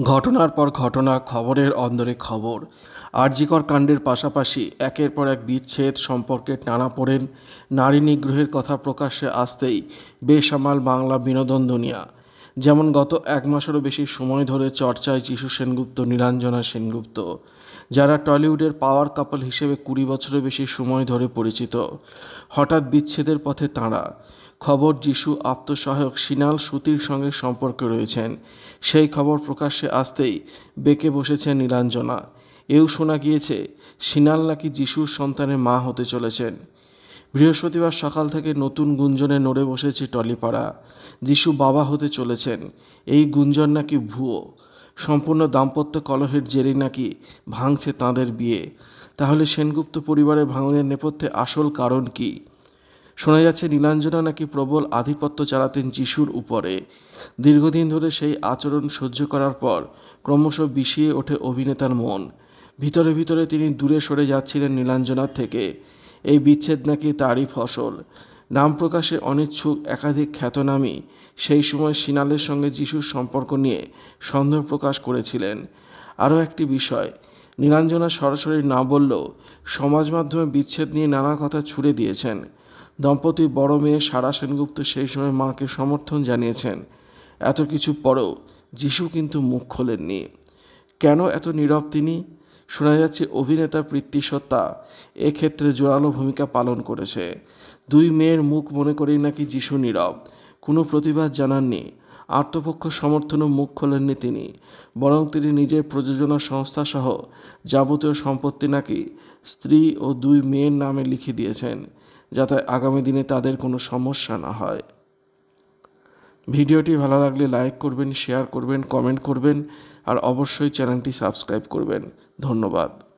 ঘটনার পর ঘটনা, খবরের অন্দরে খবর। আরজিকর কাণ্ডের পাশাপাশি একের পর এক বিচ্ছেদ, সম্পর্কের টানাপোড়েন, নারী নিগ্রহের কথা প্রকাশ্যে আসতেই বেসামাল বাংলা বিনোদন দুনিয়া। যেমন গত এক মাসেরও বেশি সময় ধরে চর্চায় যিশু সেনগুপ্ত, নীলাঞ্জনা সেনগুপ্ত, যারা টলিউডের পাওয়ার কাপল হিসেবে 20 বছরের বেশি সময় ধরে পরিচিত। হঠাৎ বিচ্ছেদের পথে তাঁরা। খবর, যিশু আত্মসহায়ক সিনাল শ্রুতির সঙ্গে সম্পর্কে রয়েছেন। সেই খবর প্রকাশ্যে আসতেই বেঁকে বসেছেন নীলাঞ্জনা। এও শোনা গিয়েছে সিনাল নাকি যিশুর সন্তানের মা হতে চলেছেন। বৃহস্পতিবার সকাল থেকে নতুন গুঞ্জনে নড়ে বসেছে টলিপাড়া। যিশু বাবা হতে চলেছেন, এই গুঞ্জন নাকি ভুয়ো। সম্পূর্ণ দাম্পত্য কলহের জেরে নাকি ভাঙছে তাঁদের বিয়ে। তাহলে সেনগুপ্ত পরিবারের ভাঙনের নেপথ্যে আসল কারণ কী? শোনা যাচ্ছে নীলাঞ্জনা নাকি প্রবল আধিপত্য চালাতেন যিশুর উপরে। দীর্ঘদিন ধরে সেই আচরণ সহ্য করার পর ক্রমশ বিষিয়ে ওঠে অভিনেতার মন। ভিতরে ভিতরে তিনি দূরে সরে যাচ্ছিলেন নীলাঞ্জনার থেকে। এই বিচ্ছেদ নাকি তারই ফসল। নাম প্রকাশে অনিচ্ছুক একাধিক খ্যাতনামী সেই সময় সিনালের সঙ্গে যিশুর সম্পর্ক নিয়ে সন্দেহ প্রকাশ করেছিলেন। আরও একটি বিষয়, নীলাঞ্জনা সরাসরি না বললেও সমাজ মাধ্যমে বিচ্ছেদ নিয়ে নানা কথা ছুড়ে দিয়েছেন। দম্পতির বড় মেয়ে সারা সেনগুপ্ত সেই সময় মাকে সমর্থন জানিয়েছেন। এত কিছু পরেও যিশু কিন্তু মুখ খোলেননি। কেন এত নীরব তিনি? শোনা যাচ্ছে অভিনেতা প্রীতিসত্তা এক্ষেত্রে জোরালো ভূমিকা পালন করেছে। দুই মেয়ের মুখ মনে করেই নাকি যিশু নীরব, কোনো প্রতিবাদ জানাননি। আত্মপক্ষ সমর্থনও মুখ খোলেননি তিনি, বরং তিনি নিজের প্রযোজনা সংস্থাসহ যাবতীয় সম্পত্তি নাকি স্ত্রী ও দুই মেয়ের নামে লিখে দিয়েছেন, যাতে আগামী দিনে তাদের কোনো সমস্যা না হয়। ভিডিওটি ভালো লাগলে লাইক করবেন, শেয়ার করবেন, কমেন্ট করবেন আর অবশ্যই চ্যানেলটি সাবস্ক্রাইব করবেন। ধন্যবাদ।